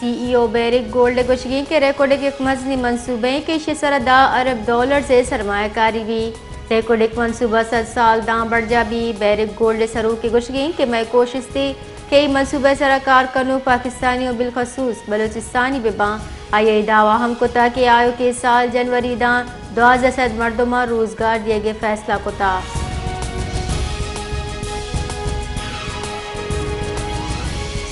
سی ای او Barrick Gold گوشگی کے record ایک مزنی منصوبے کے $10 ارب سے سرمایہ کاری بھی ریکارڈ ایک منصوبہ 7 سال داں بڑھ جا بھی بیرک گولڈ سرو کے گوشگی کہ میں کوشش تھی کہ منصوبہ سرکار کنو پاکستانی و بالخصوص بلوچستانی بباں آئی دعویٰ ہم کتا کہ آیو کے سال جنوری داں 1200 مردمہ روزگار دیے گئے فیصلہ کتا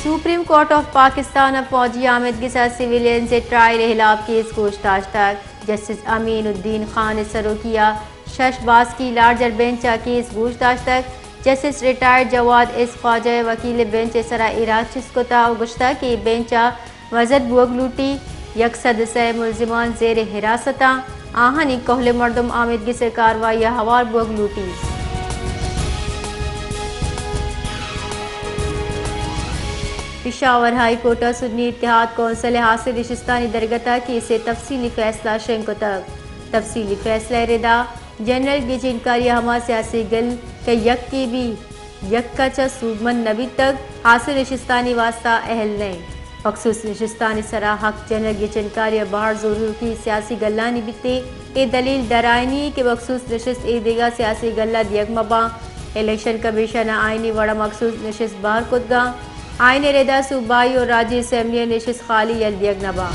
سپریم کورٹ آف پاکستان فوجی عامد گسا سویلین سے ٹرائل خلاف کیس گوشتاش تک جسٹس امین الدین خان نے سرو کیا شش باز کی لارجر بینچ کیس گوشتاش تک جسٹس ریٹائرڈ جواد اس خواجہ وکیل بینچ سرا ایراج چسکتا گشتہ کی بینچا وزد بوگ لوٹی یکصد سے ملزمان زیر حراستاں آہنی کوہل مردم عامد گسے کاروائی حوار بوگ لوٹی پشاور ہائی کورٹ سنی اتحاد کونسل حاصل نشستانی درگتہ کی سے تفصیلی فیصلہ شنکو تک تفصیلی فیصلہ ردا جنرل کی جنکاری ہما سیاسی گل کہ یک کی بھی یک کا چا سوبمن نبی تک حاصل نشستانی واسطہ اہل نہیں مخصوص نشستانی سرا حق جنرل کی جنکاری باہر ضرور کی سیاسی گلانی بیتے اے دلیل درائنی کہ مخصوص نشست اے دیگا سیاسی گلہ دیگ مباں الیکشن کمیشن آئینی وڑا مخصوص نشست باہر کدگاں آئین ردا صوبائی اور راجی اسمبلی نشست خالی یل دیگ نبا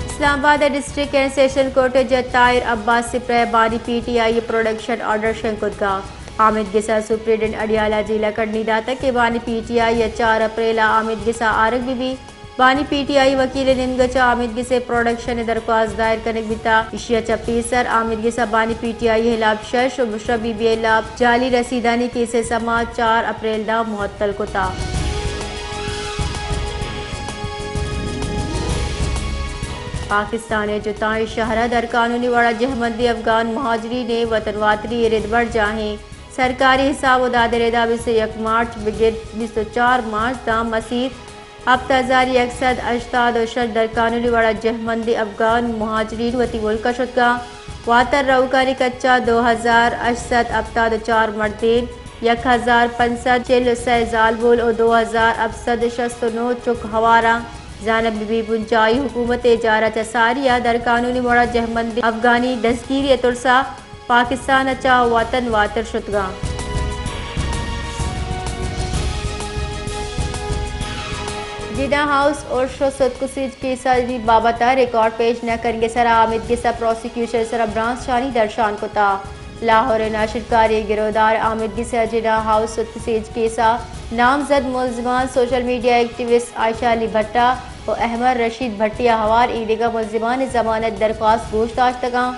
اسلام آباد ڈسٹرکٹ اینڈ سیشن کورٹ جج طاہر عباس سپرہ بانی P T I production order شنکدگاہ Hamid گسا سپریڈنٹ اڈیالہ جیلہ کڑنی داتا کہ بانی P T I 4 April Hamid گسا آرگ بھی بانی پی ٹی آئی وکیل نندگچا حامد گسے پروڈکشن درخواست دائر کنک بیتا اشیا چپیسر حامد گسا بانی پی ٹی آئی خلاف شش و بشرا بی بی خلاف جعلی رسیدانی کیسے سماعت 4 اپریل دا معطل کتا پاکستان جتائیں شہرہ در قانونی وڑا جہمندی افغان مہاجری نے وطن واتری رد بڑھ جاہیں سرکاری حساب و داد ردا 21 مارچ بگڑ 24 مارچ دام مسیر اب 1186 در قانونی وڑا جہمندی افغان مہاجرین وطی ملکہ شدگاہ واتر روکانی کچا 2874 مردین 1543 زالبول اور 2769 چک ہوارا زانب بی بنچائی حکومت اجارہ چساریہ در قانونی وڑا جہمندی افغانی دستگیری ترسا پاکستان اچا وطن واتر شدگاں جناح ہاؤس اور شوست کسیج کی سازی بابتا ریکارڈ پیش نہ کرنگے سرا حامد گسا پروسیکیوشن سرا برانس شانی درشان کتا لاہور ناشرکاری گروہدار حامد گسا جناح ہاؤس کسیج کیسا نامزد ملزمان سوشل میڈیا ایکٹیوسٹ عائشہ علی بھٹا و احمد رشید بھٹیا ہوار ایڈیگا ملزمان ضمانت درخواست گوشتاش تگاں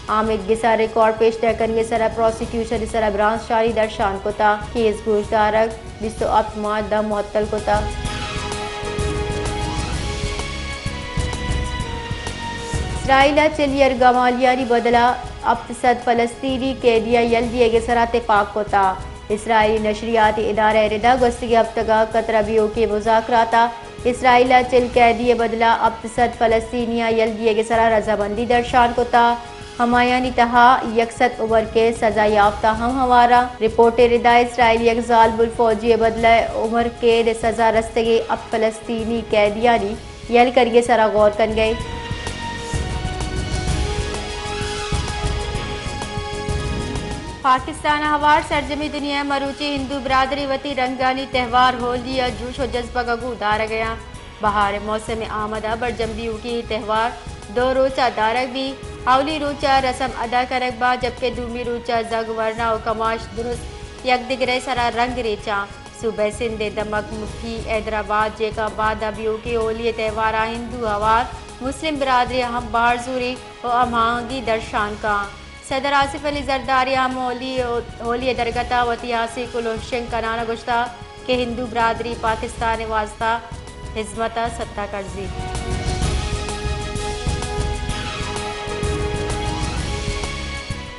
حامد گسا ریکارڈ پیش نہ کرنگے سرا پروسیکیوشن سرا برانس شانی درشان کتا کیس گوشتارک 28 مارچ دا معطل کتا اسرائیل چلیر گمالیانی بدلا اب فلسطینی قیدیہ یل دیے گے سرا اتفاق کوتا اسرائیلی نشریاتی ادارہ ردا گستگی ہفتگاہ قطربیوں کے مذاکراتا اسرائیل چل قیدی بدلا اب فلسطینیہ یل دیے گے سرا رضامندی درشان کوتا ہمایانی تہا یکست عمر کے سزا یافتہ ہم ہمارا رپورٹ ردا اسرائیلی اغزال بالفوجی بدلہ عمر کے سزا رستگی اب فلسطینی قیدیانی یل کرگے سرا غور کن گئے پاکستان ہوار سرزمی دنیا مروچی ہندو برادری وتی رنگانی تہوار ہولی جوش و جذبہ کا دار گیا بہار موسم آمدہ برجمدیوں کی تہوار 2 روچہ دارک بھی اولی روچہ رسم ادا کرک با جبکہ دومی روچہ زگ ورنہ و کماش درست یک دگرے سرا رنگ ریچا صوبہ سندھ دمک مٹھی حیدرآباد جیکا بعد ابیوں کی ہولی تہوارہ ہندو ہوار مسلم برادری ہم باہر زوری و امہانگی درشان کا صدر آصف علی زرداری ہم ہولی درگتا وتیاسی کلوشن کنانا گشتہ کہ ہندو برادری پاکستان واسطہ حزمت ستہ کرزی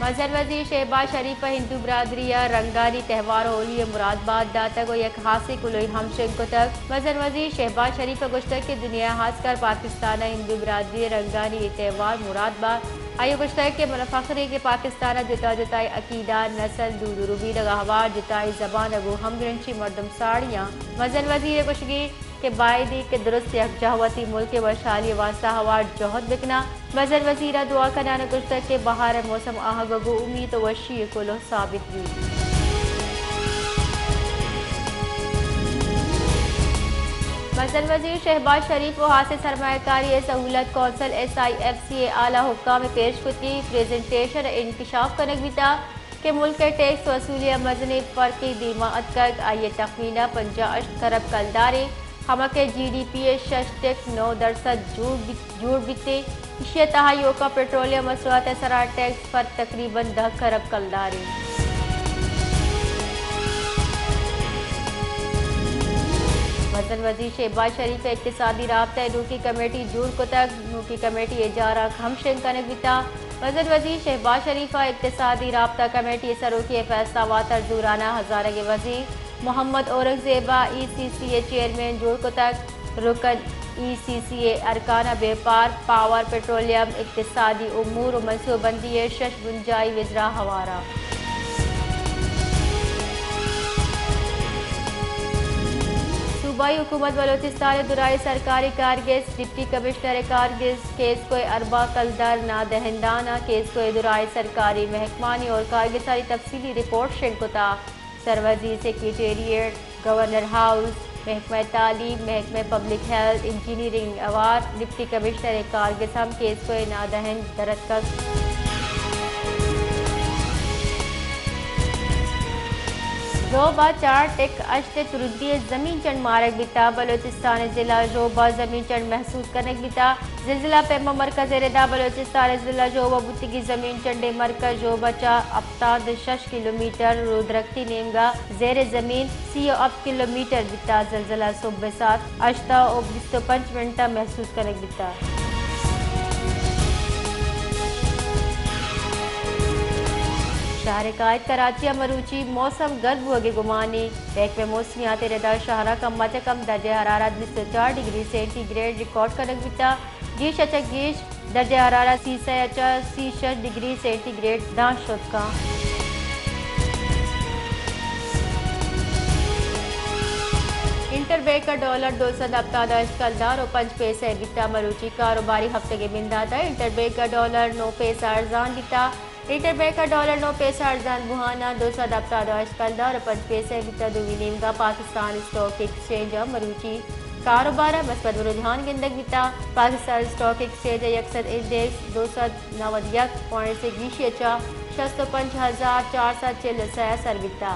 مظہر وزیر شہباز شریف ہندو برادری رنگانی تہوار ہولی مراد باد داتک و یک خاصی کلوئی ہمشن کو تک مظہر وزیر شہباز شریف گشتہ کہ دنیا خاص کر پاکستان ہندو برادری رنگانی تہوار مراد باد آئیو گشتگ کے منفخری کے پاکستان جتا جتائی عقیدہ نسل دودروبی لگاہوار جتائی زبان اگو ہم گرنچی مردم ساڑیاں مزن وزیر کشگی کے بائدی کے درست یکجہوتی ملک وشالی واسطہ ہوار جوہد بکنا مزن وزیرہ دعا کنان گشتگ کے بہار موسم آہگو امید و وشی کلو ثابت بھی مرکز وزیر شہباز شریف و حاصل سرمایہ کاری سہولت کونسل SIFC اعلیٰ حکام پیش کتی پریزنٹیشن انکشاف کنک بیتا کہ ملک ٹیکس وصولی مزنی فرقی دیما اتکک آئیے تخمینہ 58 کرب کلداری ہمکہ GDP 6.9% جوڑ بیتے اشیاء تہائیوں کا پیٹرولیم مصنوعات سرار ٹیکس پر تقریباً 10 کرب کلداری مرکز وزیر شہباز شریف اقتصادی رابطہ نوکی کمیٹی جوڑ کو تک نوکی کمیٹی اجارہ خمشن کنک بیتا مرکز وزیر شہباز شریف اقتصادی رابطہ کمیٹی سروکی فیصلہ واتر زورانہ ہزارہ کے وزیر محمد اورنگزیبہ ECCA چیئرمین جوڑ کو تک رکن ECCA ارکانہ بیپار پاور پیٹرولیم اقتصادی امور و منصوبہ بندی شش بنجائی وزراء ہوارہ صوبائی حکومت بلوچستان درائی سرکاری کارگز ڈپٹی کمشنر کارگز کیس کو اربا کلدر نادہندانہ کیس کو درائی سرکاری محکمانی اور کارگزاری تفصیلی رپورٹ شنکتا سروزی سیکریٹریٹ گورنر ہاؤس محکمہ تعلیم محکمہ پبلک ہیلتھ انجینئرنگ اوار ڈپٹی کمشنر کارگز ہم کیس کو نادہند درتکک جوبا 4 ٹک اشت تردی زمین چنڈ مارک بیتا بلوچستان ضلع جوبا زمین چنڈ محسوس کنک بیتا زلزلہ پیما مرکز ردا بلوچستان ضلع جوبا بتگی زمین چنڈ مرکز جوبا 76 کلومیٹر رودرکتی نیمگا زیر زمین 30 کلومیٹر بیتا زلزلہ صبح 7:25 منٹا محسوس کنک بیتا شہر قائد کراچی مروچی موسم گرد ہوگے گمانی محکمہ موسمیات ردا شہرہ کم از کم درجہ حرارت 24 ڈگری سینٹی گریڈ ریکارڈ کنک بیتا گیش اچک گیش درجہ حرارت 36 ڈگری سینٹی گریڈ دان شد کا انٹر بینک کا ڈالر 217 کلدار اور 5 پیسے بیتا مروچی کاروباری ہفتے کے بنداتا انٹر بینک کا ڈالر 9 پیسہ ارزان بیتا انٹر بینک کا ڈالر 9 پیسہ ارزان بہانہ 217 کلدار اور 5 پیسے بیتا دوی نیمگا پاکستان اسٹاک ایکسچینج مروچی کاروبار مثبت رجحان گندگ بیتا پاکستان اسٹاک ایکسچینج یکسد انڈیکس 291 پوائنٹ سے گیشی اچا 65,446 سر بیتا